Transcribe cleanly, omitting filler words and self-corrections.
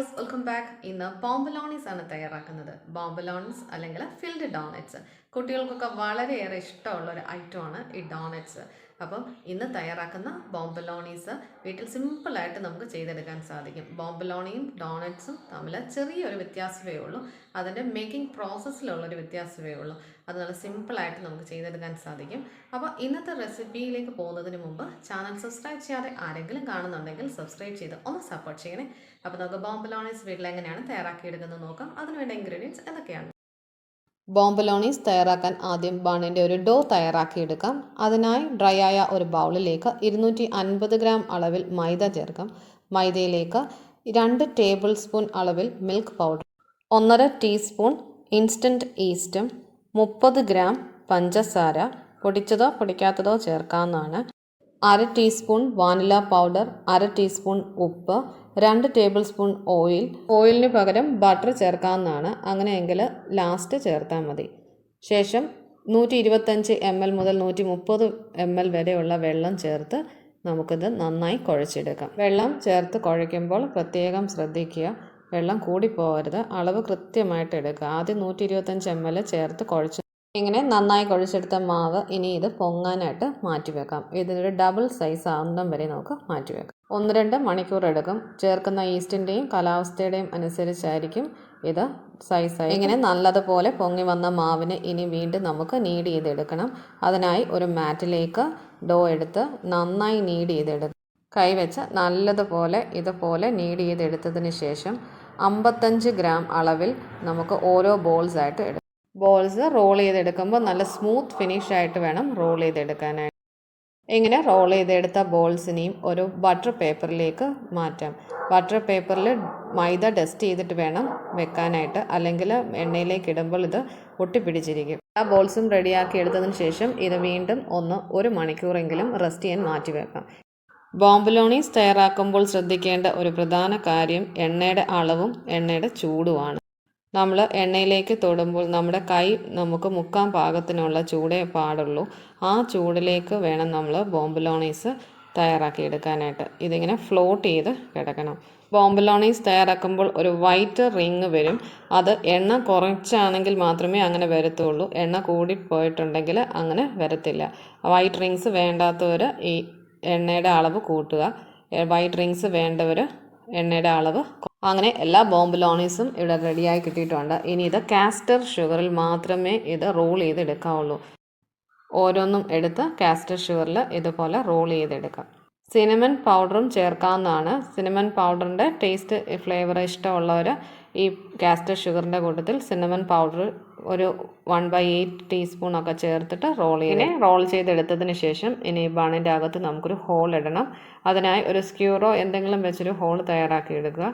Viewers, welcome back. ഇന്ന് ബോംബലോണീസ് ആണ് തയ്യാറാക്കുന്നത്. ബോംബലോണീസ് അല്ലെങ്കിൽ ഫിൽഡ് ഡോണറ്റ്സ് കുട്ടികൾക്കൊക്കെ വളരെയേറെ ഇഷ്ടമുള്ള ഒരു ഐറ്റമാണ് ഈ ഡോണറ്റ്സ്. അപ്പം ഇന്ന് തയ്യാറാക്കുന്ന ബോംബലോണീസ് വീട്ടിൽ സിമ്പിളായിട്ട് നമുക്ക് ചെയ്തെടുക്കാൻ സാധിക്കും. ബോംബലോണിയും ഡോണറ്റ്സും തമ്മിൽ ചെറിയൊരു വ്യത്യാസമേ ഉള്ളൂ. അതിൻ്റെ മേക്കിംഗ് പ്രോസസ്സിലുള്ളൊരു വ്യത്യാസമേ ഉള്ളൂ. അത് നല്ല സിമ്പിളായിട്ട് നമുക്ക് ചെയ്തെടുക്കാൻ സാധിക്കും. അപ്പോൾ ഇന്നത്തെ റെസിപ്പിയിലേക്ക് പോകുന്നതിന് മുമ്പ് ചാനൽ സബ്സ്ക്രൈബ് ചെയ്യാതെ ആരെങ്കിലും കാണുന്നുണ്ടെങ്കിൽ സബ്സ്ക്രൈബ് ചെയ്ത് ഒന്ന് സപ്പോർട്ട് ചെയ്യണേ. അപ്പോൾ നമുക്ക് ബോംബലോണീസ് വീട്ടിൽ എങ്ങനെയാണ് തയ്യാറാക്കിയെടുക്കുന്നത് നോക്കാം. അതിനുവേണ്ട ഇൻഗ്രീഡിയൻസ് എന്തൊക്കെയാണ്? ബോംബലോണീസ് തയ്യാറാക്കാൻ ആദ്യം ബണ്ണിൻ്റെ ഒരു ഡോ തയ്യാറാക്കിയെടുക്കാം. അതിനായി ഡ്രൈ ആയ ഒരു ബൗളിലേക്ക് 250 ഗ്രാം അളവിൽ മൈദ ചേർക്കാം. മൈദയിലേക്ക് 2 ടേബിൾ സ്പൂൺ അളവിൽ മിൽക്ക് പൗഡർ, 1.5 ടീസ്പൂൺ ഇൻസ്റ്റൻറ്റ് ഈസ്റ്റും, 30 ഗ്രാം പഞ്ചസാര, പൊടിച്ചതോ പൊടിക്കാത്തതോ ചേർക്കാവുന്നതാണ്, 1/2 ടീസ്പൂൺ വാനില പൗഡർ, 1/2 ടീസ്പൂൺ ഉപ്പ്, 2 ടേബിൾ സ്പൂൺ ഓയിലിന് പകരം ബട്ടർ ചേർക്കാവുന്നതാണ്. അങ്ങനെയെങ്കിൽ ലാസ്റ്റ് ചേർത്താൽ മതി. ശേഷം 125 ml മുതൽ 130 ml വരെയുള്ള വെള്ളം ചേർത്ത് നമുക്കിത് നന്നായി കുഴച്ചെടുക്കാം. വെള്ളം ചേർത്ത് കുഴയ്ക്കുമ്പോൾ പ്രത്യേകം ശ്രദ്ധിക്കുക, വെള്ളം കൂടിപ്പോകരുത്, അളവ് കൃത്യമായിട്ട് എടുക്കുക. ആദ്യം 125 ml ചേർത്ത് കുഴച്ച് ഇങ്ങനെ നന്നായി കുഴച്ചെടുത്ത മാവ് ഇനി ഇത് പൊങ്ങാനായിട്ട് മാറ്റിവെക്കാം. ഇതിനൊരു ഡബിൾ സൈസ് ആവുന്നതും വരെ നമുക്ക് മാറ്റിവെക്കാം. 1-2 മണിക്കൂർ എടുക്കും. ചേർക്കുന്ന ഈസ്റ്റിൻ്റെയും കാലാവസ്ഥയുടെയും അനുസരിച്ചായിരിക്കും ഇത് സൈസായി. ഇങ്ങനെ നല്ലതുപോലെ പൊങ്ങി വന്ന മാവിന് ഇനി വീണ്ടും നമുക്ക് നീഡ് ചെയ്തെടുക്കണം. അതിനായി ഒരു മാറ്റിലേക്ക് ഡോ എടുത്ത് നന്നായി നീഡ് ചെയ്തെടുക്കും. കൈവച്ച് നല്ലതുപോലെ ഇതുപോലെ നീഡ് ചെയ്തെടുത്തതിന് ശേഷം 55 ഗ്രാം അളവിൽ നമുക്ക് ഓരോ ബോൾസ് ആയിട്ട് എടുക്കാം. ബോൾസ് റോൾ ചെയ്തെടുക്കുമ്പോൾ നല്ല സ്മൂത്ത് ഫിനിഷ് ആയിട്ട് വേണം റോൾ ചെയ്തെടുക്കാനായിട്ട്. ഇങ്ങനെ റോൾ ചെയ്തെടുത്ത ബോൾസിനെയും ഒരു ബട്ടർ പേപ്പറിലേക്ക് മാറ്റാം. ബട്ടർ പേപ്പറിൽ മൈദ ഡസ്റ്റ് ചെയ്തിട്ട് വേണം വെക്കാനായിട്ട്, അല്ലെങ്കിൽ എണ്ണയിലേക്ക് ഇടുമ്പോൾ ഇത് ഒട്ടിപ്പിടിച്ചിരിക്കും. ആ ബോൾസും റെഡിയാക്കി എടുത്തതിന് ശേഷം ഇത് വീണ്ടും 1 മണിക്കൂറെങ്കിലും റെസ്റ്റ് ചെയ്യാൻ മാറ്റി വെക്കാം. ബോംബലോണീസ് തയ്യാറാക്കുമ്പോൾ ശ്രദ്ധിക്കേണ്ട ഒരു പ്രധാന കാര്യം എണ്ണയുടെ അളവും എണ്ണയുടെ ചൂടുമാണ്. നമ്മൾ എണ്ണയിലേക്ക് തൊടുമ്പോൾ നമ്മുടെ കൈ നമുക്ക് മുക്കാൻ പാകത്തിനുള്ള ചൂടേ പാടുള്ളൂ. ആ ചൂടിലേക്ക് വേണം നമ്മൾ ബോംബലോണീസ് തയ്യാറാക്കിയെടുക്കാനായിട്ട്. ഇതിങ്ങനെ ഫ്ലോട്ട് ചെയ്ത് കിടക്കണം. ബോംബലോണീസ് തയ്യാറാക്കുമ്പോൾ ഒരു വൈറ്റ് റിങ് വരും. അത് എണ്ണ കുറച്ചാണെങ്കിൽ മാത്രമേ അങ്ങനെ വരത്തുള്ളൂ. എണ്ണ കൂടിപ്പോയിട്ടുണ്ടെങ്കിൽ അങ്ങനെ വരത്തില്ല. വൈറ്റ് റിങ്സ് വേണ്ടാത്തവർ ഈ എണ്ണയുടെ അളവ് കൂട്ടുക. വൈറ്റ് റിങ്സ് വേണ്ടവർ എണ്ണയുടെ അളവ്. അങ്ങനെ എല്ലാ ബോംബലോണീസും ഇവിടെ റെഡിയായി കിട്ടിയിട്ടുണ്ട്. ഇനി ഇത് കാസ്റ്റർ ഷുഗറിൽ മാത്രമേ ഇത് റോൾ ചെയ്തെടുക്കാവുള്ളൂ. ഓരോന്നും എടുത്ത് കാസ്റ്റർ ഷുഗറിൽ ഇതുപോലെ റോൾ ചെയ്തെടുക്കാം. സിനമൺ പൗഡറും ചേർക്കാവുന്നതാണ്. സിനമൺ പൗഡറിൻ്റെ ടേസ്റ്റ് ഫ്ലേവർ ഇഷ്ടമുള്ളവർ ഈ കാസ്റ്റർ ഷുഗറിൻ്റെ കൂട്ടത്തിൽ സിനമൺ പൗഡർ ഒരു 1/8 ടീസ്പൂണൊക്കെ ചേർത്തിട്ട് റോൾ ചെയ്തെടുത്തതിന് ശേഷം ഇനി ബണ്ണിൻ്റെ അകത്ത് നമുക്കൊരു ഹോൾ ഇടണം. അതിനായി ഒരു സ്ക്യൂറോ എന്തെങ്കിലും വെച്ചൊരു ഹോൾ തയ്യാറാക്കി എടുക്കുക.